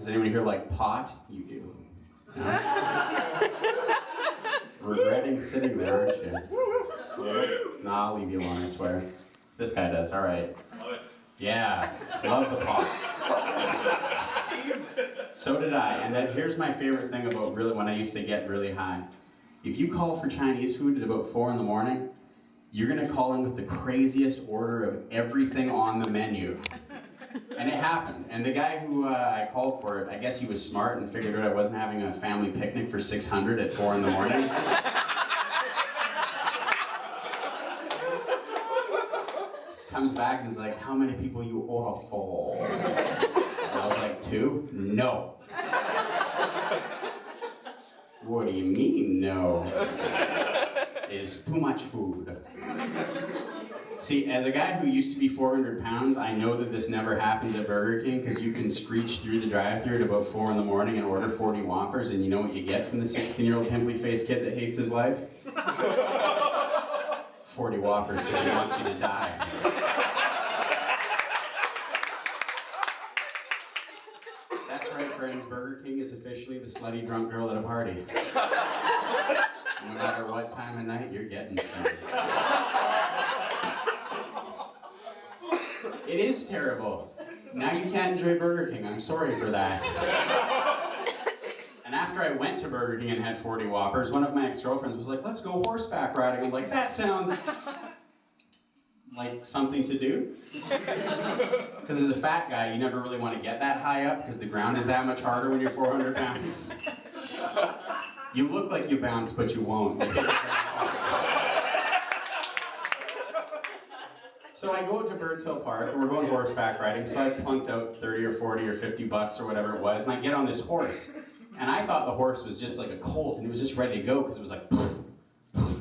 Does anyone here like pot? You do. No? Regretting sitting there, aren't you? Nah, I'll leave you alone, I swear. This guy does, all right. Love it. Yeah, love the pot. So did I, and then here's my favorite thing about really when I used to get really high. If you call for Chinese food at about 4 in the morning, you're gonna call in with the craziest order of everything on the menu. And it happened. And the guy who I called for it, I guess he was smart and figured out I wasn't having a family picnic for 600 at 4 in the morning. Comes back and is like, how many people you order for? And I was like, 2? No. What do you mean, no? It's too much food. See, as a guy who used to be 400 pounds, I know that this never happens at Burger King because you can screech through the drive-thru at about 4 in the morning and order 40 Whoppers, and you know what you get from the 16-year-old pimply-faced kid that hates his life? 40 Whoppers because he wants you to die. That's right, friends. Burger King is officially the slutty drunk girl at a party. No matter what time of night, you're getting some. It is terrible. Now you can't enjoy Burger King. I'm sorry for that. And after I went to Burger King and had 40 Whoppers, one of my ex-girlfriends was like, let's go horseback riding. I'm like, that sounds like something to do. Because as a fat guy, you never really want to get that high up because the ground is that much harder when you're 400 pounds. You look like you bounce, but you won't. So I go to Birdsell Park, and we're going horseback riding, so I plunked out 30 or 40 or 50 bucks or whatever it was, and I get on this horse. And I thought the horse was just like a colt, and it was just ready to go, because it was like, poof, poof,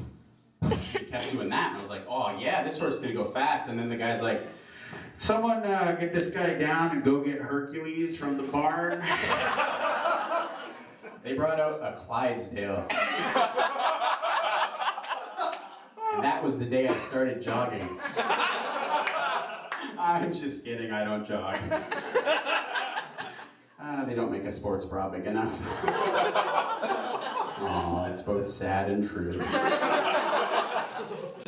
poof. It kept doing that, and I was like, oh yeah, this horse is gonna go fast. And then the guy's like, someone get this guy down and go get Hercules from the barn. They brought out a Clydesdale. And that was the day I started jogging. I'm just kidding, I don't jog. They don't make a sports bra big enough. Oh, it's both sad and true.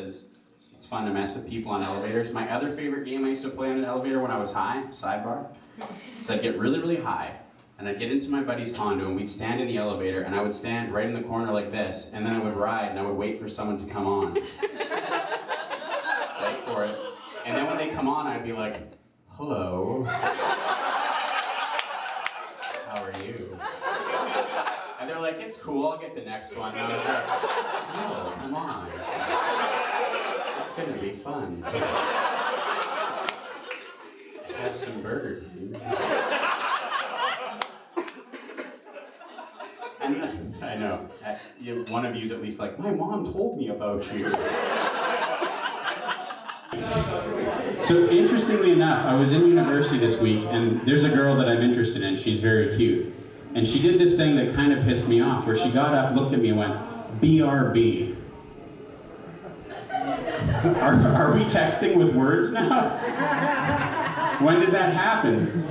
It's fun to mess with people on elevators. My other favorite game I used to play on an elevator when I was high, sidebar, is I'd get really, really high, and I'd get into my buddy's condo, and we'd stand in the elevator, and I would stand right in the corner like this, and then I would ride, and I would wait for someone to come on. Wait for it. And then when they come on, I'd be like, hello. How are you? And they're like, it's cool, I'll get the next one. And I was like, no, come on. It's gonna be fun. Have some Burger King. And I know, one of you's at least like, my mom told me about you. So interestingly enough, I was in university this week, and there's a girl that I'm interested in. She's very cute. And she did this thing that kind of pissed me off, where she got up, looked at me, and went, BRB. Are we texting with words now? When did that happen?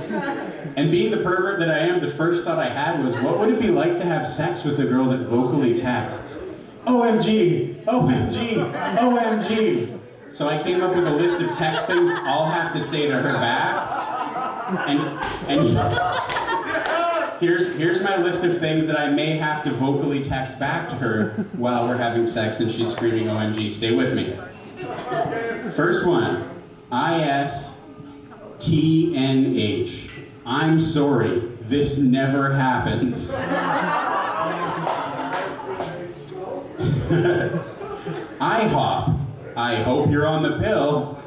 And being the pervert that I am, the first thought I had was, what would it be like to have sex with a girl that vocally texts? OMG, OMG, OMG. So I came up with a list of text things I'll have to say to her back. And here's my list of things that I may have to vocally text back to her while we're having sex and she's screaming OMG. Stay with me. First one, ISTNH. I'm sorry, this never happens. IHOP. I hope you're on the pill.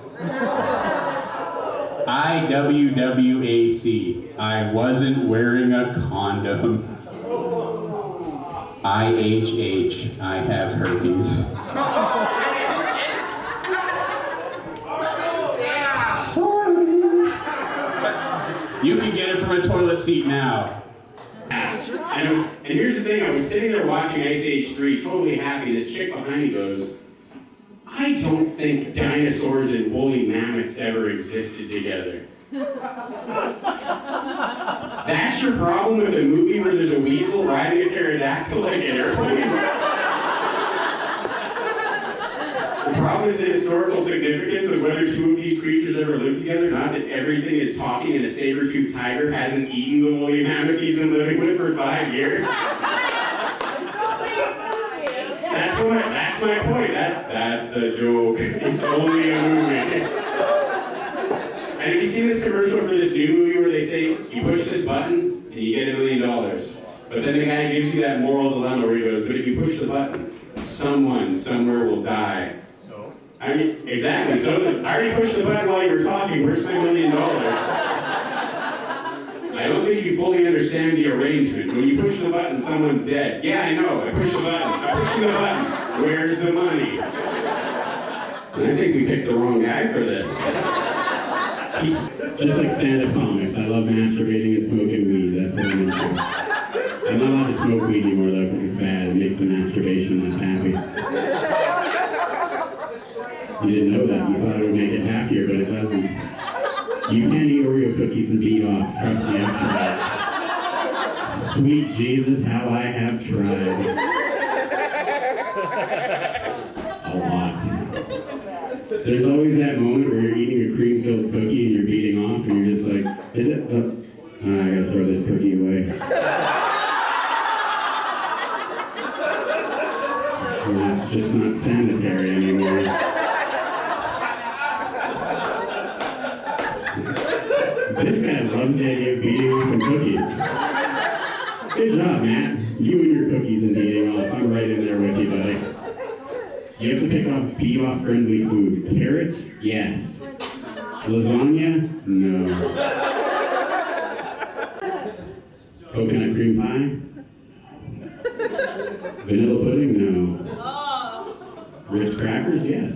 IWWAC. I wasn't wearing a condom. IHH. I have herpes. Sorry. You can get it from a toilet seat now. And here's the thing, I was sitting there watching Ice Age 3, totally happy. This chick behind me goes, I don't think dinosaurs and woolly mammoths ever existed together. That's your problem with a movie where there's a weasel riding a pterodactyl like an airplane? The problem is the historical significance of whether two of these creatures ever lived together, not that everything is talking and a saber-toothed tiger hasn't eaten the woolly mammoth he's been living with for 5 years. That's my point. That's the joke. It's only a movie. And have you seen this commercial for this new movie where they say, you push this button and you get $1 million. But then the guy gives you that moral dilemma where he goes, but if you push the button, someone somewhere will die. So? I mean, exactly. So I already pushed the button while you were talking. Where's my $1 million? I don't think you fully understand the arrangement. When you push the button, someone's dead. Yeah, I know. I pushed the button. I pushed the button. Where's the money? And I think we picked the wrong guy for this. He's just like stand-up comics. I love masturbating and smoking weed. That's what I'm into. I'm not allowed to smoke weed anymore though because it's bad. It makes the masturbation less happy. You didn't know that. You thought it would make it happier, but it doesn't. You can't eat Oreo cookies and beat off. Trust me, I've tried. Sweet Jesus, how I have tried. A lot. There's always that moment where you're eating a cream-filled cookie and you're beating off and you're just like, is it? I gotta throw this cookie away. And that's just not sanitary anymore. This guy loves the idea of beating off on cookies. Good job, Matt. You and your cookies and beating off. I'm right in there with you, buddy. You have to pick off beat-off friendly food. Carrots? Yes. Lasagna? No. Coconut cream pie? Vanilla pudding? No. Ritz crackers? Yes.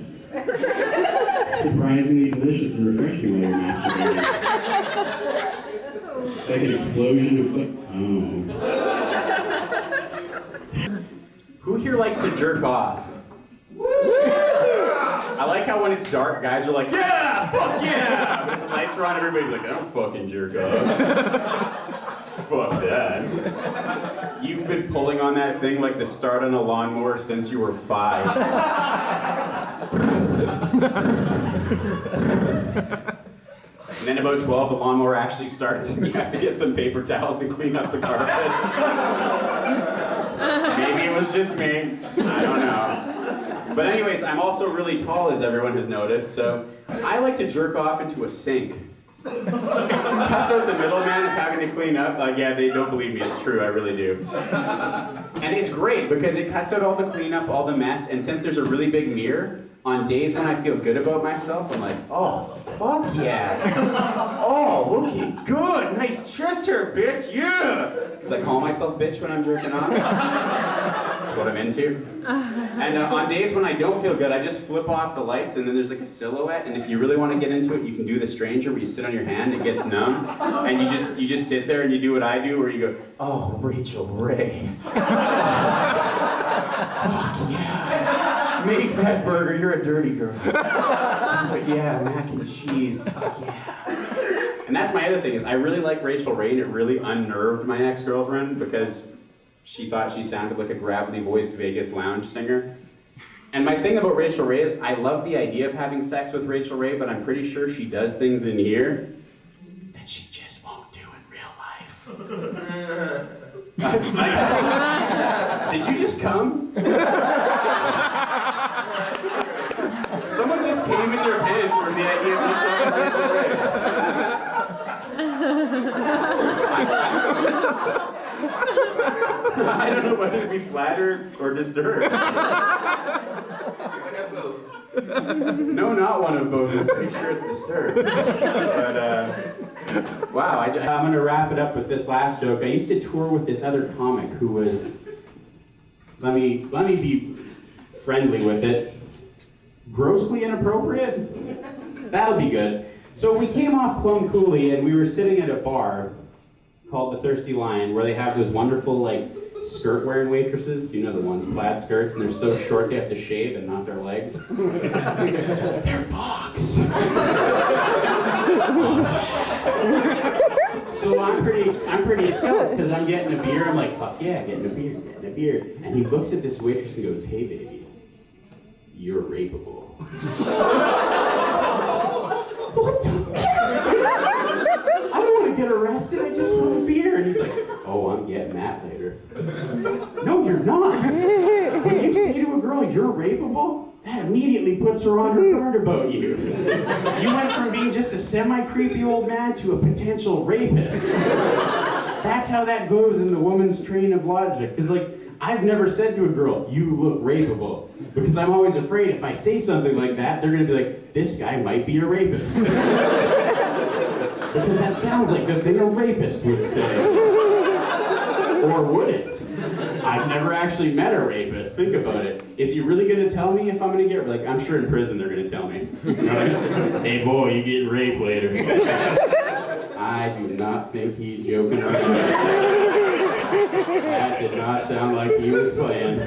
Surprisingly delicious and refreshing while you're masturbating. It's like an explosion of Who here likes to jerk off? I like how when it's dark, guys are like, yeah, fuck yeah! But if the lights are on, everybody's like, I don't fucking jerk off. Fuck that. You've been pulling on that thing like the start on a lawnmower since you were 5. And then about 12, the lawnmower actually starts and you have to get some paper towels and clean up the carpet. Maybe it was just me. I don't know. But anyways, I'm also really tall, as everyone has noticed, so I like to jerk off into a sink. Cuts out the middleman of having to clean up. Yeah, they don't believe me. It's true. I really do. And it's great because it cuts out all the cleanup, all the mess, and since there's a really big mirror, on days when I feel good about myself, I'm like, oh, fuck yeah. Oh, looking good. Nice chest hair, bitch. Yeah. Because I call myself bitch when I'm jerking off. That's what I'm into. And on days when I don't feel good, I just flip off the lights and then there's like a silhouette. And if you really want to get into it, you can do the stranger where you sit on your hand, it gets numb. And you just sit there and you do what I do where you go, oh, Rachel Ray. Fuck yeah. Make that burger, you're a dirty girl. But yeah, mac and cheese, fuck yeah. And that's my other thing, is I really like Rachel Ray, and it really unnerved my ex-girlfriend because she thought she sounded like a gravelly-voiced Vegas lounge singer. And my thing about Rachel Ray is I love the idea of having sex with Rachel Ray, but I'm pretty sure she does things in here that she just won't do in real life. Did you just come? Someone just came in their pants for the idea of me fucking Rachel Ray. I don't know whether to be flattered or disturbed. No, not one of both. I'm pretty sure it's disturbed. But, wow, I'm going to wrap it up with this last joke. I used to tour with this other comic who was, let me be friendly with it, grossly inappropriate? That'll be good. So we came off Plum Cooley and we were sitting at a bar called the Thirsty Lion where they have those wonderful like skirt-wearing waitresses, you know the ones, plaid skirts, and they're so short they have to shave and not their legs. They're box. So I'm pretty stoked because I'm getting a beer. I'm like, fuck yeah, getting a beer. And he looks at this waitress and goes, hey baby, you're rapeable. What the fuck? I don't want to get arrested, I just want a beer. And he's like, oh, I'm getting that later. No, you're not. When you say to a girl, you're rapeable, that immediately puts her on her guard about you. You went from being just a semi-creepy old man to a potential rapist. That's how that goes in the woman's train of logic. Because, like, I've never said to a girl, you look rapeable. Because I'm always afraid if I say something like that, they're going to be like, this guy might be a rapist. Because that sounds like the thing a rapist would say. Or wouldn't. I've never actually met a rapist. Think about it. Is he really going to tell me if I'm going to get, like, I'm sure in prison they're going to tell me. Right? Hey boy, you getting raped later. I do not think he's joking around. That did not sound like he was playing.